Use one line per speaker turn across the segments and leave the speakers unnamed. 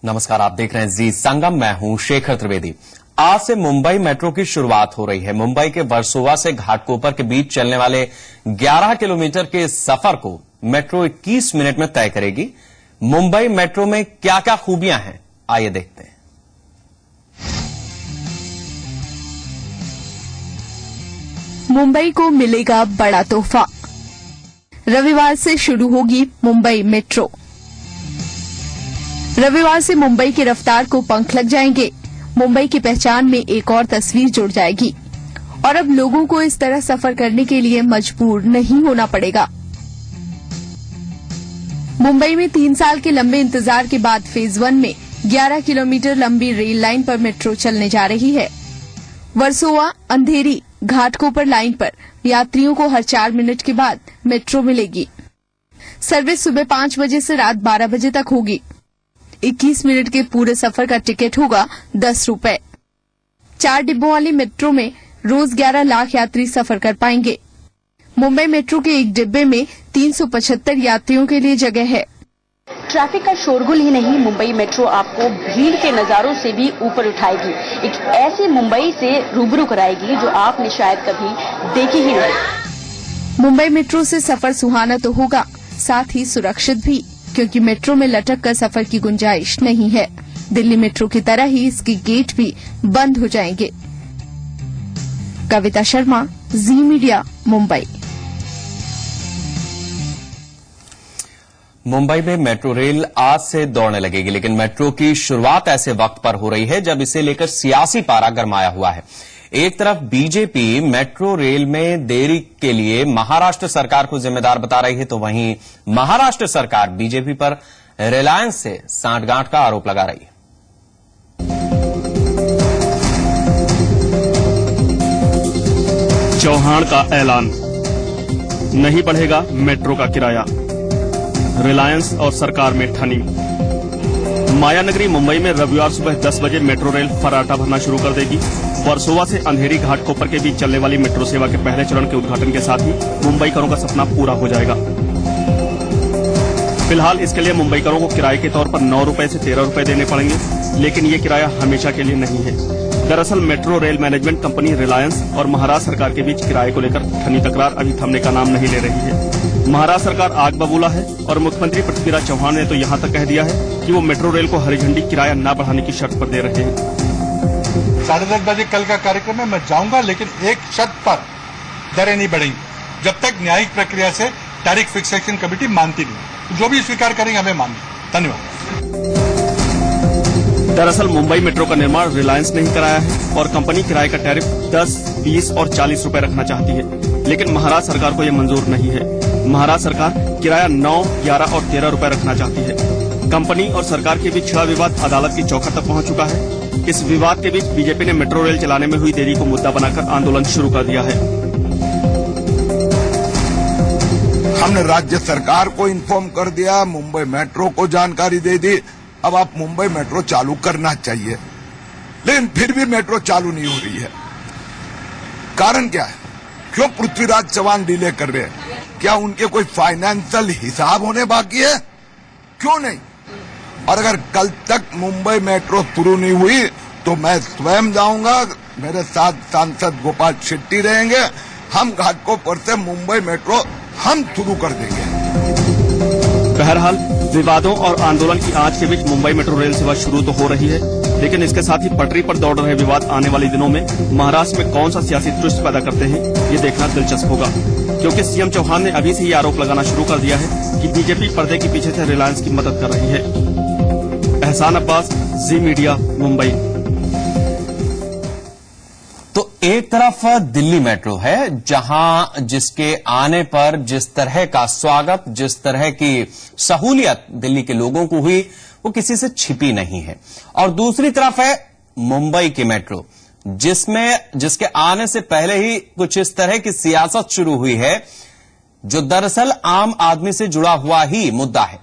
नमस्कार, आप देख रहे हैं जी संगम। मैं हूं शेखर त्रिवेदी। आज से मुंबई मेट्रो की शुरुआत हो रही है। मुंबई के वर्सोवा से घाटकोपर के बीच चलने वाले 11 किलोमीटर के सफर को मेट्रो 21 मिनट में तय करेगी। मुंबई मेट्रो में क्या क्या खूबियां हैं, आइए देखते हैं।
मुंबई को मिलेगा बड़ा तोहफा। रविवार से शुरू होगी मुंबई मेट्रो। रविवार से मुंबई की रफ्तार को पंख लग जाएंगे। मुंबई की पहचान में एक और तस्वीर जुड़ जाएगी और अब लोगों को इस तरह सफर करने के लिए मजबूर नहीं होना पड़ेगा। मुंबई में 3 साल के लंबे इंतजार के बाद फेज 1 में 11 किलोमीटर लंबी रेल लाइन पर मेट्रो चलने जा रही है। वर्सोवा, अंधेरी, घाटकोपर लाइन पर यात्रियों को हर 4 मिनट के बाद मेट्रो मिलेगी। सर्विस सुबह 5 बजे से रात 12 बजे तक होगी। 21 मिनट के पूरे सफर का टिकट होगा 10 रुपए। 4 डिब्बों वाली मेट्रो में रोज 11 लाख यात्री सफर कर पाएंगे। मुंबई मेट्रो के एक डिब्बे में 375 यात्रियों के लिए जगह है।
ट्रैफिक का शोरगुल ही नहीं, मुंबई मेट्रो आपको भीड़ के नजारों से भी ऊपर उठाएगी। एक ऐसी मुंबई से रूबरू कराएगी जो आपने शायद कभी देखी ही नहीं।
मुंबई मेट्रो से सफर सुहाना तो होगा, साथ ही सुरक्षित भी, क्योंकि मेट्रो में लटक कर सफर की गुंजाइश नहीं है। दिल्ली मेट्रो की तरह ही इसके गेट भी बंद हो जाएंगे। कविता शर्मा, जी मीडिया, मुंबई।
मुंबई में मेट्रो रेल आज से दौड़ने लगेगी, लेकिन मेट्रो की शुरुआत ऐसे वक्त पर हो रही है जब इसे लेकर सियासी पारा गरमाया हुआ है। एक तरफ बीजेपी मेट्रो रेल में देरी के लिए महाराष्ट्र सरकार को जिम्मेदार बता रही है, तो वहीं महाराष्ट्र सरकार बीजेपी पर रिलायंस से सांठगांठ का आरोप लगा रही है।
चौहान का ऐलान, नहीं बढ़ेगा मेट्रो का किराया। रिलायंस और सरकार में ठनी। मायानगरी मुंबई में रविवार सुबह 10 बजे मेट्रो रेल फर्राटा भरना शुरू कर देगी। वर्सोवा से अंधेरी घाटकोपर के बीच चलने वाली मेट्रो सेवा के पहले चरण के उद्घाटन के साथ ही मुंबईकरों का सपना पूरा हो जाएगा। फिलहाल इसके लिए मुंबईकरों को किराए के तौर पर 9 रुपए से 13 रुपए देने पड़ेंगे, लेकिन ये किराया हमेशा के लिए नहीं है। दरअसल metro rail management company Reliance और महाराष्ट्र सरकार के बीच किराए को लेकर ठनी तकरार अभी थमने का नाम नहीं ले रही है। महाराष्ट्र सरकार आग बबूला है और मुख्यमंत्री पृथ्वीराज चौहान ने तो यहाँ तक कह दिया है कि वो मेट्रो रेल को हरी झंडी किराया न बढ़ाने की शर्त पर दे रहे हैं।
10:30 बजे कल का कार्यक्रम है, मैं जाऊंगा, लेकिन एक शर्त पर दरें नहीं बढ़ेंगी जब तक न्यायिक प्रक्रिया से टैरिफ फिक्सेशन कमेटी मानती नहीं। जो भी स्वीकार करेंगे हमें मानना। धन्यवाद।
दरअसल मुंबई मेट्रो का निर्माण रिलायंस ने ही कराया है और कंपनी किराए का टैरिफ 10, 20 और 40 रुपए रखना चाहती है, लेकिन महाराष्ट्र सरकार को यह मंजूर नहीं है। महाराष्ट्र सरकार किराया 9, 11 और 13 रुपए रखना चाहती है। कंपनी और सरकार के बीच छिड़ा विवाद अदालत की चौखट तक पहुंच चुका है। इस विवाद के बीच बीजेपी ने मेट्रो रेल चलाने में हुई देरी को मुद्दा बनाकर आंदोलन शुरू कर दिया है।
हमने राज्य सरकार को इन्फॉर्म कर दिया, मुंबई मेट्रो को जानकारी दे दी। अब आप मुंबई मेट्रो चालू करना चाहिए, लेकिन फिर भी मेट्रो चालू नहीं हो रही है। कारण क्या है? क्यों पृथ्वीराज चौहान डिले कर रहे हैं? क्या उनके कोई फाइनेंशियल हिसाब होने बाकी है? क्यों नहीं? और अगर कल तक मुंबई मेट्रो शुरू नहीं हुई तो मैं स्वयं जाऊंगा, मेरे साथ सांसद गोपाल शेट्टी रहेंगे। हम घाटकोपर से मुंबई मेट्रो हम शुरू कर देंगे।
बहरहाल विवादों और आंदोलन की आंच के बीच मुंबई मेट्रो रेल सेवा शुरू तो हो रही है, लेकिन इसके साथ ही पटरी पर दौड़ रहे विवाद आने वाले दिनों में महाराष्ट्र में कौन सा सियासी ट्विस्ट पैदा करते हैं, ये देखना दिलचस्प होगा। क्योंकि सीएम चौहान ने अभी से ही आरोप लगाना शुरू कर दिया है कि बीजेपी पर्दे के पीछे से रिलायंस की मदद कर रही है। एहसान अब्बास, जी मीडिया, मुंबई।
तो एक तरफ दिल्ली मेट्रो है, जहां जिसके आने पर जिस तरह का स्वागत, जिस तरह की सहूलियत दिल्ली के लोगों को हुई, वो किसी से छिपी नहीं है। और दूसरी तरफ है मुंबई की मेट्रो, जिसके आने से पहले ही कुछ इस तरह की सियासत शुरू हुई है, जो दरअसल आम आदमी से जुड़ा हुआ ही मुद्दा है।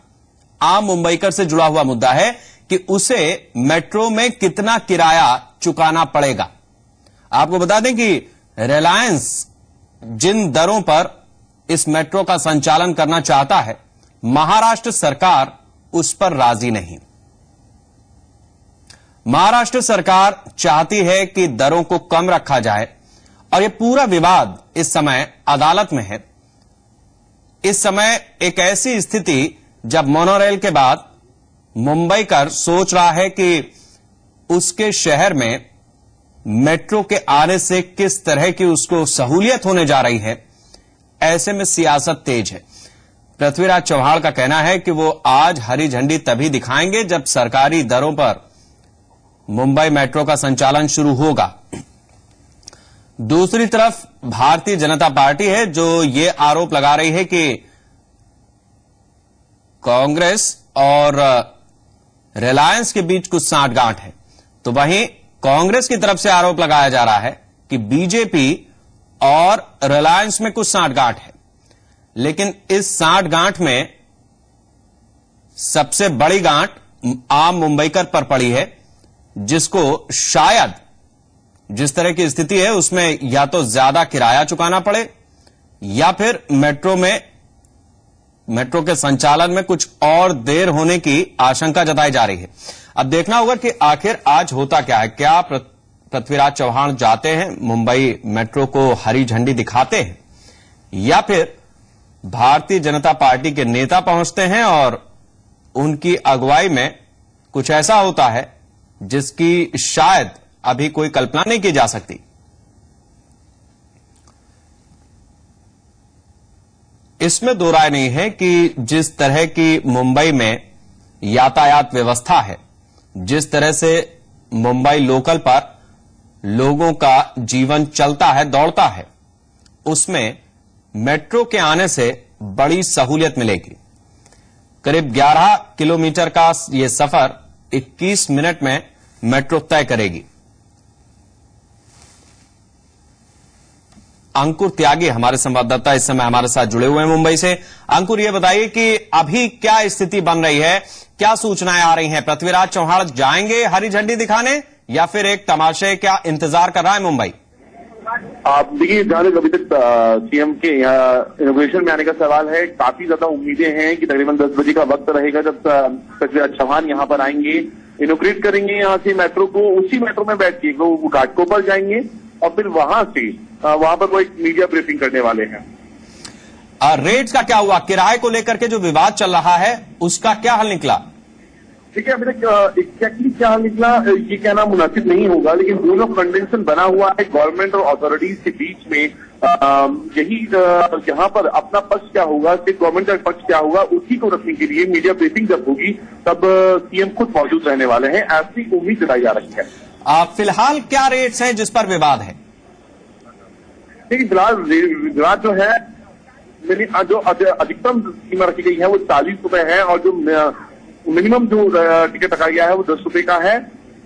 आम मुंबईकर से जुड़ा हुआ मुद्दा है कि उसे मेट्रो में कितना किराया चुकाना पड़ेगा। आपको बता दें कि रिलायंस जिन दरों पर इस मेट्रो का संचालन करना चाहता है, महाराष्ट्र सरकार उस पर राजी नहीं। महाराष्ट्र सरकार चाहती है कि दरों को कम रखा जाए और यह पूरा विवाद इस समय अदालत में है। इस समय एक ऐसी स्थिति जब मोनोरेल के बाद मुंबईकर सोच रहा है कि उसके शहर में मेट्रो के आने से किस तरह की उसको सहूलियत होने जा रही है। ऐसे में सियासत तेज है। पृथ्वीराज चव्हाण का कहना है कि वो आज हरी झंडी तभी दिखाएंगे जब सरकारी दरों पर मुंबई मेट्रो का संचालन शुरू होगा। दूसरी तरफ भारतीय जनता पार्टी है जो ये आरोप लगा रही है कि कांग्रेस और रिलायंस के बीच कुछ सांठगांठ है। तो वहीं कांग्रेस की तरफ से आरोप लगाया जा रहा है कि बीजेपी और रिलायंस में कुछ सांठगांठ है, लेकिन इस सांठगांठ में सबसे बड़ी गांठ आम मुंबईकर पर पड़ी है, जिसको शायद जिस तरह की स्थिति है उसमें या तो ज्यादा किराया चुकाना पड़े या फिर मेट्रो के संचालन में कुछ और देर होने की आशंका जताई जा रही है। अब देखना होगा कि आखिर आज होता क्या है। क्या पृथ्वीराज चव्हाण जाते हैं, मुंबई मेट्रो को हरी झंडी दिखाते हैं, या फिर भारतीय जनता पार्टी के नेता पहुंचते हैं और उनकी अगुवाई में कुछ ऐसा होता है जिसकी शायद अभी कोई कल्पना नहीं की जा सकती। इसमें दो राय नहीं है कि जिस तरह की मुंबई में यातायात व्यवस्था है, जिस तरह से मुंबई लोकल पर लोगों का जीवन चलता है, दौड़ता है, उसमें मेट्रो के आने से बड़ी सहूलियत मिलेगी। करीब 11 किलोमीटर का यह सफर 21 मिनट में मेट्रो तय करेगी। अंकुर त्यागी हमारे संवाददाता इस समय हमारे साथ जुड़े हुए हैं मुंबई से। अंकुर, ये बताइए कि अभी क्या स्थिति बन रही है, क्या सूचनाएं आ रही हैं? पृथ्वीराज चव्हाण जाएंगे हरी झंडी दिखाने या फिर एक तमाशे का इंतजार कर रहा है मुंबई?
आप देखिए, जहां तक अभी तक सीएम के यहाँ इनोग्रेशन में आने का सवाल है, काफी ज्यादा उम्मीदें हैं कि तकरीबन 10 बजे का वक्त रहेगा जब पृथ्वीराज चव्हाण यहाँ पर आएंगे, इनोग्रेट करेंगे यहाँ से मेट्रो को। उसी मेट्रो में बैठ के वो घाटकोपर जाएंगे और फिर वहां से वहां पर वो एक मीडिया ब्रीफिंग करने वाले हैं।
रेट्स का क्या हुआ? किराए को लेकर के जो विवाद चल रहा है उसका क्या हल निकला?
देखिए, अभी तक एग्जैक्टली क्या हल निकला ये कहना मुनासिब नहीं होगा, लेकिन जोन ऑफ कंटेंशन बना हुआ है गवर्नमेंट और अथॉरिटीज के बीच में। यही यहाँ पर अपना पक्ष क्या होगा, स्टेट गवर्नमेंट का पक्ष क्या होगा, उसी को रखने के लिए मीडिया ब्रीफिंग जब होगी तब सीएम खुद मौजूद रहने वाले हैं, ऐसी उम्मीद जताई जा रही है।
फिलहाल क्या रेट्स हैं जिस पर विवाद है?
देखिए, फिलहाल विवाद जो है, जो अधिकतम सीमा रखी गई है वो 40 रुपए है और जो मिनिमम जो टिकट रखा गया है वो 10 रुपए का है।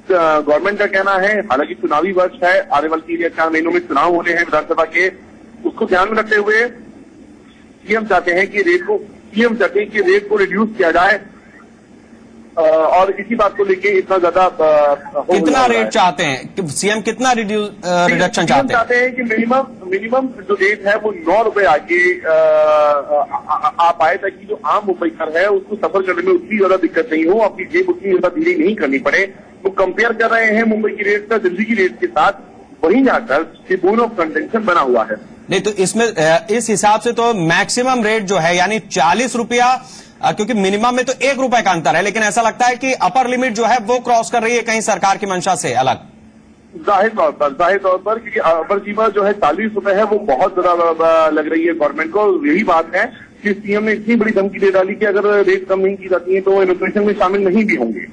गवर्नमेंट का कहना है, हालांकि चुनावी वर्ष है, आने वाले 4 महीनों में चुनाव होने हैं विधानसभा के, उसको ध्यान में रखते हुए सीएम चाहते हैं कि रेट को रिड्यूस किया जाए और इसी बात को लेके इतना ज्यादा
कितना रेट चाहते हैं सीएम? कितना रिडक्शन चाहते हैं
कि मिनिमम जो रेट है वो 9 रुपए आके आ पाए, ताकि जो आम मुंबईकर है उसको सफर करने में उतनी ज्यादा दिक्कत नहीं हो, अपनी जेब उतनी ज्यादा ढीली नहीं करनी पड़े। वो कंपेयर कर रहे हैं मुंबई की रेट का दिल्ली की रेट के साथ, वहीं जाकर जोन ऑफ कंटेंशन बना हुआ है।
नहीं तो इसमें इस हिसाब से तो मैक्सिमम रेट जो है यानी 40 रुपया, क्योंकि मिनिमम में तो 1 रुपए का अंतर है, लेकिन ऐसा लगता है कि अपर लिमिट जो है वो क्रॉस कर रही है कहीं सरकार की मंशा से अलग।
जाहिर तौर पर क्योंकि अपर सीमा जो है 40 रुपए है वो बहुत ज्यादा लग रही है गवर्नमेंट को। यही बात है कि सीएम ने इतनी बड़ी धमकी दे डाली कि अगर रेट कम नहीं की जाती है तो इनोग्रेशन में शामिल नहीं भी होंगे।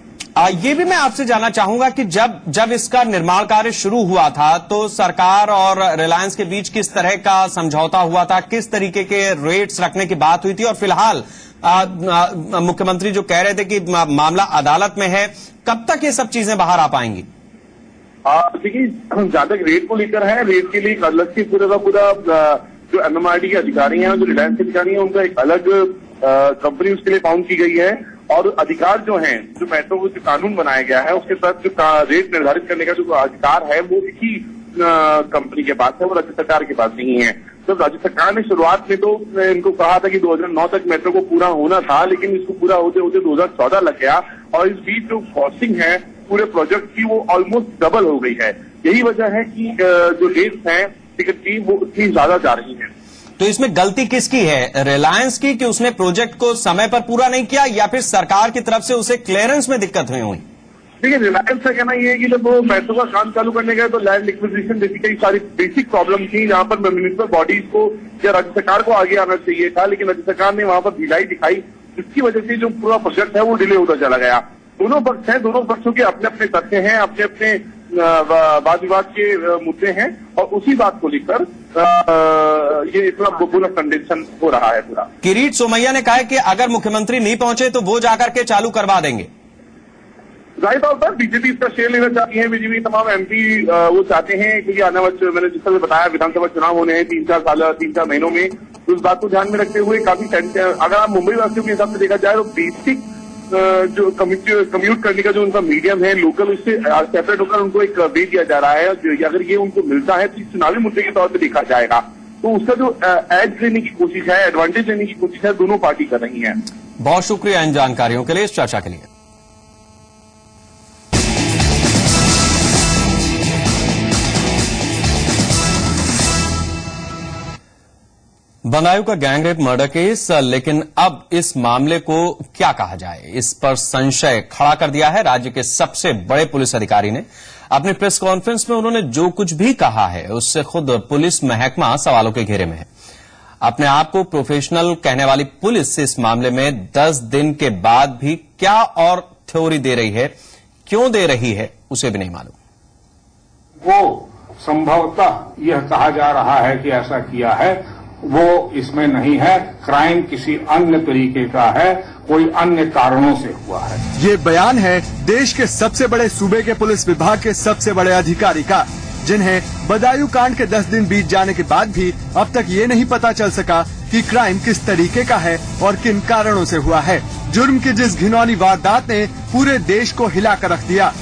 ये भी मैं आपसे जानना चाहूंगा कि जब इसका निर्माण कार्य शुरू हुआ था तो सरकार और रिलायंस के बीच किस तरह का समझौता हुआ था, किस तरीके के रेट्स रखने की बात हुई थी, और फिलहाल मुख्यमंत्री जो कह रहे थे कि मामला अदालत में है, कब तक ये सब चीजें बाहर आ पाएंगी?
देखिए, जहां तक रेट को लेकर है, रेट के लिए अलग से पूरा जो एमएमआरडी के अधिकारी हैं, जो रिलायंस के अधिकारी हैं, उनका एक अलग कंपनी उसके लिए फाउंड की गई है और अधिकार जो हैं, जो मेट्रो को जो कानून बनाया गया है उसके तहत जो रेट निर्धारित करने का जो अधिकार है वो इसी कंपनी के पास है, वो राज्य सरकार के पास नहीं है। तो राज्य सरकार ने शुरुआत में तो इनको कहा था कि 2009 तक मेट्रो को पूरा होना था, लेकिन इसको पूरा होते होते 2014 लग गया और इस बीच जो कॉस्टिंग है पूरे प्रोजेक्ट की वो ऑलमोस्ट डबल हो गई है। यही वजह है कि जो रेट्स हैं टिकट की वो उतनी ज्यादा जा रही है।
तो इसमें गलती किसकी है, रिलायंस की कि उसने प्रोजेक्ट को समय पर पूरा नहीं किया, या फिर सरकार की तरफ से उसे क्लियरेंस में दिक्कत हुई?
देखिए, रिलायंस का कहना यह है कि जब वो मेट्रो का काम चालू करने गए तो लैंड एक्विजिशन जैसी कई सारी बेसिक प्रॉब्लम थी, जहां पर म्युनिसिपल बॉडीज को या राज्य सरकार को आगे आना चाहिए था, लेकिन राज्य सरकार ने वहां पर ढिलाई दिखाई, जिसकी वजह से जो पूरा प्रोजेक्ट है वो डिले होता चला गया। दोनों पक्ष हैं, दोनों पक्षों के अपने अपने तथ्य हैं, अपने अपने वाद विवाद के मुद्दे हैं, और उसी बात को लेकर ये इतना पूरा कंडेंशन हो रहा है पूरा।
किरीट सोमैया ने कहा है कि अगर मुख्यमंत्री नहीं पहुंचे तो वो जाकर के चालू करवा देंगे।
जाहिर तौर पर बीजेपी इसका शेयर लेना चाहती है, बीजेपी तमाम एमपी वो चाहते हैं, क्योंकि आने वाले, मैंने जिस तरह बताया, विधानसभा चुनाव होने हैं 3-4 महीनों में, तो इस बात को ध्यान में रखते हुए काफी, अगर आप मुंबई वासियों के हिसाब से देखा जाए तो बेसिक जो कम्यूट करने का जो उनका मीडियम है लोकल, उससे सेपरेट होकर उनको एक वे दिया जा रहा है। अगर ये उनको मिलता है तो इस चुनावी मुद्दे के तौर पर देखा जाएगा, तो उसका जो एज लेने की कोशिश है, एडवांटेज लेने की कोशिश है, दोनों पार्टी कर रही है।
बहुत शुक्रिया इन जानकारियों के लिए, इस चर्चा के लिए। बदायूं का गैंगरेप मर्डर केस, लेकिन अब इस मामले को क्या कहा जाए, इस पर संशय खड़ा कर दिया है राज्य के सबसे बड़े पुलिस अधिकारी ने। अपनी प्रेस कॉन्फ्रेंस में उन्होंने जो कुछ भी कहा है उससे खुद पुलिस महकमा सवालों के घेरे में है। अपने आप को प्रोफेशनल कहने वाली पुलिस इस मामले में 10 दिन के बाद भी क्या और थ्योरी दे रही है, क्यों दे रही है, उसे भी नहीं मालूम।
वो संभवतः यह कहा जा रहा है कि ऐसा किया है, वो इसमें नहीं है। क्राइम किसी अन्य तरीके का है, कोई अन्य कारणों से हुआ है।
ये बयान है देश के सबसे बड़े सूबे के पुलिस विभाग के सबसे बड़े अधिकारी का, जिन्हें बदायूं कांड के 10 दिन बीत जाने के बाद भी अब तक ये नहीं पता चल सका कि क्राइम किस तरीके का है और किन कारणों से हुआ है। जुर्म की जिस घिनौनी वारदात ने पूरे देश को हिला कर रख दिया,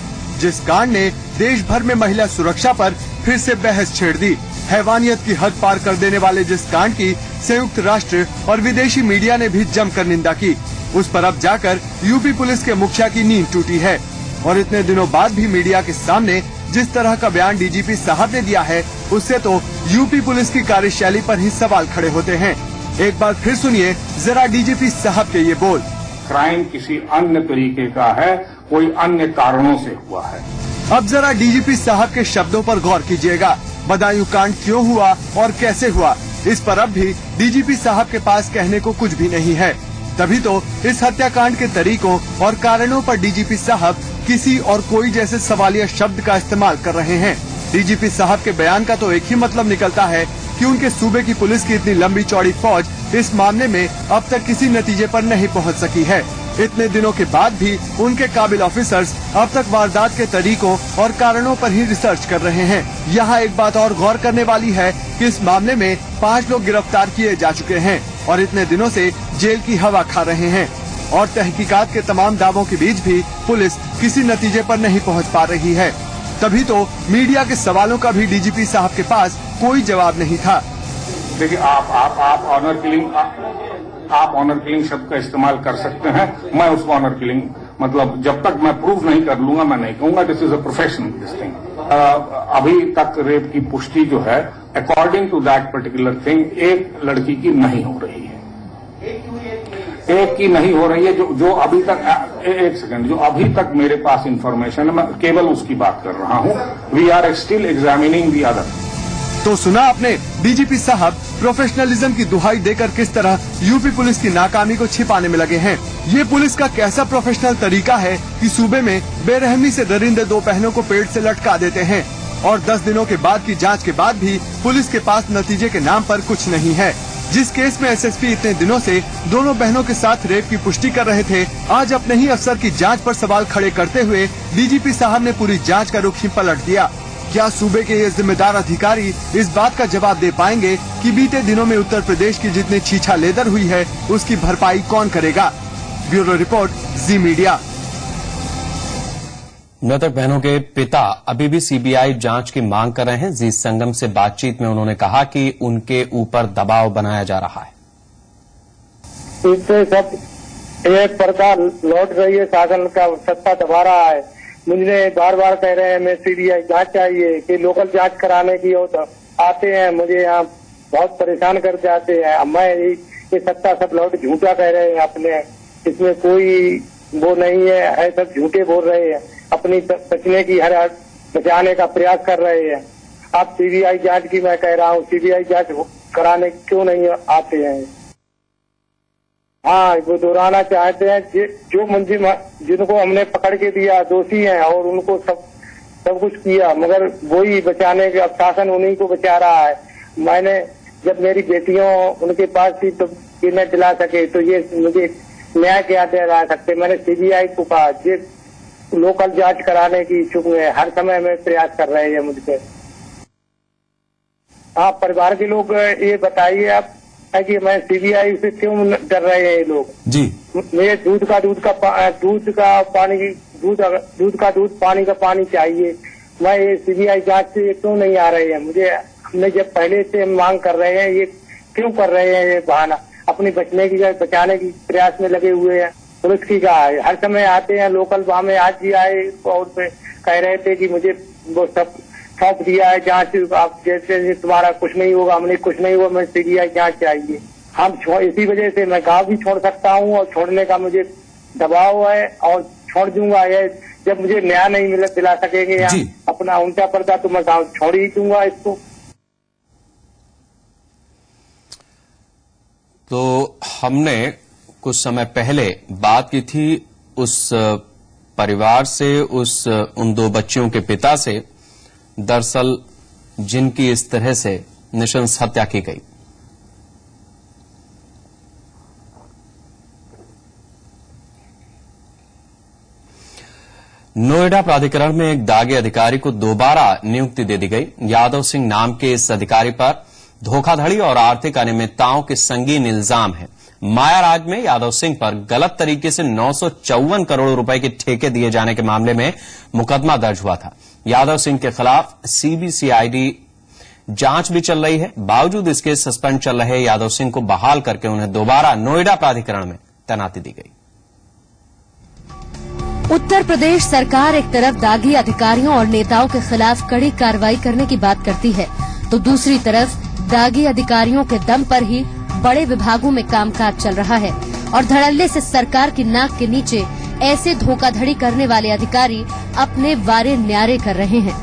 जिस कांड ने देश भर में महिला सुरक्षा पर फिर से बहस छेड़ दी, हैवानियत की हद पार कर देने वाले जिस कांड की संयुक्त राष्ट्र और विदेशी मीडिया ने भी जमकर निंदा की, उस पर अब जाकर यूपी पुलिस के मुखिया की नींद टूटी है। और इतने दिनों बाद भी मीडिया के सामने जिस तरह का बयान डीजीपी साहब ने दिया है, उससे तो यूपी पुलिस की कार्यशैली पर ही सवाल खड़े होते हैं। एक बार फिर सुनिए जरा डीजीपी साहब के ये बोल।
क्राइम किसी अन्य तरीके का है, कोई अन्य कारणों से हुआ है।
अब जरा डीजीपी साहब के शब्दों पर गौर कीजिएगा। बदायूं कांड क्यों हुआ और कैसे हुआ, इस पर अब भी डीजीपी साहब के पास कहने को कुछ भी नहीं है। तभी तो इस हत्याकांड के तरीकों और कारणों पर डीजीपी साहब किसी और कोई जैसे सवालिया शब्द का इस्तेमाल कर रहे हैं। डीजीपी साहब के बयान का तो एक ही मतलब निकलता है कि उनके सूबे की पुलिस की इतनी लंबी चौड़ी फौज इस मामले में अब तक किसी नतीजे पर नहीं पहुंच सकी है। इतने दिनों के बाद भी उनके काबिल ऑफिसर्स अब तक वारदात के तरीकों और कारणों पर ही रिसर्च कर रहे हैं। यहाँ एक बात और गौर करने वाली है कि इस मामले में 5 लोग गिरफ्तार किए जा चुके हैं और इतने दिनों से जेल की हवा खा रहे हैं, और तहकीकात के तमाम दावों के बीच भी पुलिस किसी नतीजे पर नहीं पहुँच पा रही है। तभी तो मीडिया के सवालों का भी डीजीपी साहब के पास कोई जवाब नहीं था।
देखिए, आप ऑनर किलिंग शब्द का इस्तेमाल कर सकते हैं, मैं उसको ऑनर किलिंग मतलब जब तक मैं प्रूव नहीं कर लूंगा मैं नहीं कहूंगा। This is a professional this thing. अभी तक रेप की पुष्टि जो है according to that particular thing एक लड़की की नहीं हो रही है, एक की नहीं हो रही है। जो अभी तक एक सेकंड, जो अभी तक मेरे पास इंफॉर्मेशन है मैं केवल उसकी बात कर रहा हूं। We are still examining the other.
तो सुना आपने डीजीपी साहब प्रोफेशनलिज्म की दुहाई देकर किस तरह यूपी पुलिस की नाकामी को छिपाने में लगे हैं। ये पुलिस का कैसा प्रोफेशनल तरीका है कि सूबे में बेरहमी से दरिंदे 2 बहनों को पेड़ से लटका देते हैं और 10 दिनों के बाद की जांच के बाद भी पुलिस के पास नतीजे के नाम पर कुछ नहीं है। जिस केस में एसएसपी इतने दिनों से दोनों बहनों के साथ रेप की पुष्टि कर रहे थे, आज अपने ही अफसर की जांच पर सवाल खड़े करते हुए डीजीपी साहब ने पूरी जांच का रुख ही पलट दिया। क्या सूबे के ये जिम्मेदार अधिकारी इस बात का जवाब दे पाएंगे कि बीते दिनों में उत्तर प्रदेश की जितनी छीछा लेदर हुई है उसकी भरपाई कौन करेगा? ब्यूरो रिपोर्ट, जी मीडिया।
मृतक बहनों के पिता अभी भी सीबीआई जांच की मांग कर रहे हैं। जी संगम से बातचीत में उन्होंने कहा कि उनके ऊपर दबाव बनाया जा रहा है।
इससे सब एक प्रकार लौट रही है, शासन का सत्ता दबा रहा है। मुझे बार बार कह रहे हैं मैं सीबीआई जांच चाहिए कि लोकल जांच कराने की हो तो आते हैं, मुझे यहाँ बहुत परेशान कर जाते हैं। मैं ये सत्ता सब लौट झूठा कह रहे हैं अपने, इसमें कोई वो नहीं है सब झूठे बोल रहे हैं, अपनी बचने की हर बचाने का प्रयास कर रहे हैं। आप सीबीआई जांच की मैं कह रहा हूँ, सीबीआई जांच कराने क्यों नहीं आते हैं? हाँ, वो दोहराना चाहते हैं जो मुंजिम जिनको हमने पकड़ के दिया दोषी हैं और उनको सब कुछ किया, मगर वही बचाने के, अब शासन उन्हीं को बचा रहा है। मैंने जब मेरी बेटियों उनके पास थी तो ये न दिला सके तो ये मुझे न्याय क्या दिला सकते? मैंने सीबीआई को कहा ये लोकल जांच कराने की इच्छुक है, हर समय में प्रयास कर रहे हैं मुझसे। आप परिवार के लोग ये बताइए आप कि मैं सीबीआई से क्यों डर रहे हैं ये लोग? जी, मुझे दूध का पानी का पानी चाहिए। मैं ये सीबीआई जांच से क्यों नहीं आ रहे हैं? मुझे हमने जब पहले से मांग कर रहे हैं, ये क्यों कर रहे हैं? ये बहाना अपनी बचाने की प्रयास में लगे हुए हैं। पुलिस की कहा है, हर समय आते हैं लोकल, वहां में आज भी आए और पे कह रहे थे कि मुझे वो सब सौंप दिया है जांच, आप जैसे तुम्हारा कुछ नहीं होगा, हमने कुछ नहीं हुआ, मैं सीबीआई जांच चाहिए। हम इसी वजह से मैं गाँव भी छोड़ सकता हूँ और छोड़ने का मुझे दबाव है और छोड़ दूंगा। ये जब मुझे न्याय नहीं दिला सकेंगे या अपना उल्टा पर्दा तो मैं गाँव छोड़ ही दूंगा इसको।
तो हमने कुछ समय पहले बात की थी उस परिवार से, उन दो बच्चियों के पिता से, दरअसल जिनकी इस तरह से नृशंस हत्या की गई। नोएडा प्राधिकरण में एक दागी अधिकारी को दोबारा नियुक्ति दे दी गई। यादव सिंह नाम के इस अधिकारी पर धोखाधड़ी और आर्थिक अनियमितताओं के संगीन इल्जाम है। मायाराज में यादव सिंह पर गलत तरीके से 954 करोड़ रुपए के ठेके दिए जाने के मामले में मुकदमा दर्ज हुआ था। यादव सिंह के खिलाफ सीबीसीआईडी जांच भी चल रही है। बावजूद इसके सस्पेंड चल रहे यादव सिंह को बहाल करके उन्हें दोबारा नोएडा प्राधिकरण में तैनाती दी गई।
उत्तर प्रदेश सरकार एक तरफ दागी अधिकारियों और नेताओं के खिलाफ कड़ी कार्रवाई करने की बात करती है, तो दूसरी तरफ दागी अधिकारियों के दम पर ही बड़े विभागों में कामकाज चल रहा है और धड़ल्ले से सरकार की नाक के नीचे ऐसे धोखाधड़ी करने वाले अधिकारी अपने वारे न्यारे कर रहे हैं।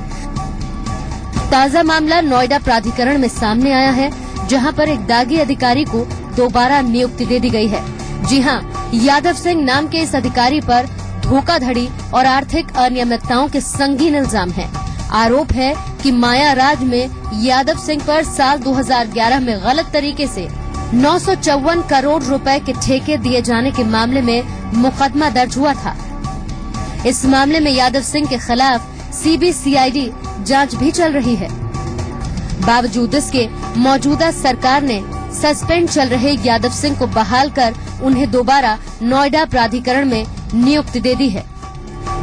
ताजा मामला नोएडा प्राधिकरण में सामने आया है, जहां पर एक दागी अधिकारी को दोबारा नियुक्ति दे दी गई है। जी हां, यादव सिंह नाम के इस अधिकारी पर धोखाधड़ी और आर्थिक अनियमितताओं के संगीन इल्जाम है। आरोप है कि मायाराज में यादव सिंह पर साल 2011 में गलत तरीके से 954 करोड़ रुपए के ठेके दिए जाने के मामले में मुकदमा दर्ज हुआ था। इस मामले में यादव सिंह के खिलाफ सीबीसीआईडी जांच भी चल रही है। बावजूद इसके मौजूदा सरकार ने सस्पेंड चल रहे यादव सिंह को बहाल कर उन्हें दोबारा नोएडा प्राधिकरण में नियुक्ति दे दी है।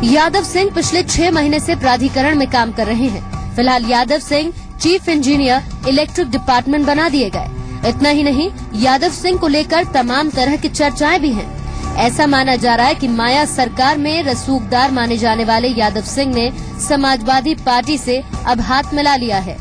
यादव सिंह पिछले 6 महीने से प्राधिकरण में काम कर रहे हैं। फिलहाल Yadav Singh chief engineer electric department बना दिए गए। इतना ही नहीं, यादव सिंह को लेकर तमाम तरह की चर्चाएं भी हैं। ऐसा माना जा रहा है कि माया सरकार में रसूखदार माने जाने वाले यादव सिंह ने समाजवादी पार्टी से अब हाथ मिला लिया है,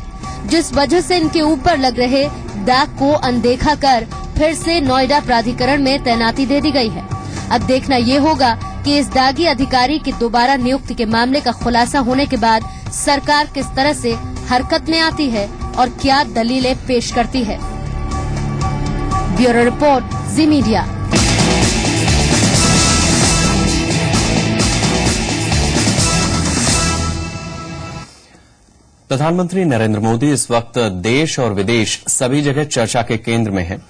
जिस वजह से इनके ऊपर लग रहे दाग को अनदेखा कर फिर से नोएडा प्राधिकरण में तैनाती दे दी गई है। अब देखना ये होगा कि इस दागी अधिकारी की दोबारा नियुक्ति के मामले का खुलासा होने के बाद सरकार किस तरह से हरकत में आती है और क्या दलीलें पेश करती है। ब्यूरो रिपोर्ट, जी मीडिया।
प्रधानमंत्री नरेंद्र मोदी इस वक्त देश और विदेश सभी जगह चर्चा के केंद्र में हैं।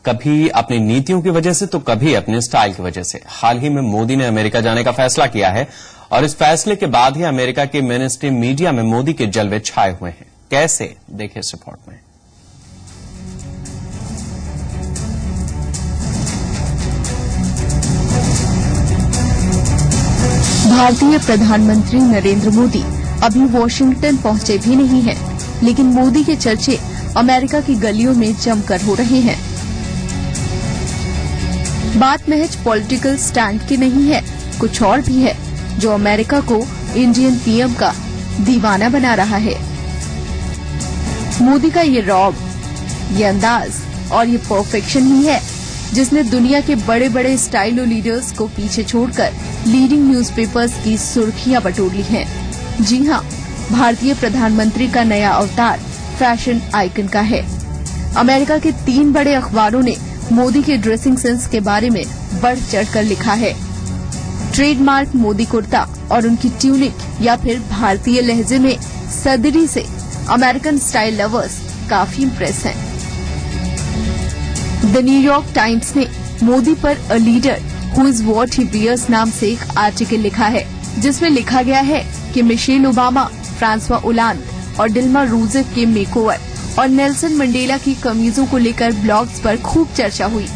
कभी अपनी नीतियों की वजह से तो कभी अपने स्टाइल की वजह से। हाल ही में मोदी ने अमेरिका जाने का फैसला किया है और इस फैसले के बाद ही अमेरिका के मेनस्ट्रीम मीडिया में मोदी के जलवे छाए हुए हैं। कैसे, देखिए इस रिपोर्ट में।
भारतीय प्रधानमंत्री नरेंद्र मोदी अभी वॉशिंगटन पहुंचे भी नहीं हैं, लेकिन मोदी के चर्चे अमेरिका की गलियों में जमकर हो रहे हैं। बात महज पॉलिटिकल स्टैंड की नहीं है, कुछ और भी है जो अमेरिका को इंडियन पीएम का दीवाना बना रहा है। मोदी का ये रौब, ये अंदाज और ये परफेक्शन ही है जिसने दुनिया के बड़े बड़े स्टाइलो लीडर्स को पीछे छोड़कर लीडिंग न्यूज़पेपर्स की सुर्खियां बटोर ली हैं। जी हां, भारतीय प्रधानमंत्री का नया अवतार फैशन आइकन का है। अमेरिका के 3 बड़े अखबारों ने मोदी के ड्रेसिंग सेंस के बारे में बढ़ चढ़कर लिखा है। ट्रेडमार्क मोदी कुर्ता और उनकी ट्यूनिक या फिर भारतीय लहजे में सदरी से अमेरिकन स्टाइल लवर्स काफी इम्प्रेस हैं। द न्यूयॉर्क टाइम्स ने मोदी पर a leader who is what he wears नाम से एक आर्टिकल लिखा है, जिसमें लिखा गया है कि मिशेल ओबामा, फ्रांसवा ओलांद और डिल्मा रूसेफ के मेकओवर और नेल्सन मंडेला की कमीजों को लेकर ब्लॉग्स पर खूब चर्चा हुई।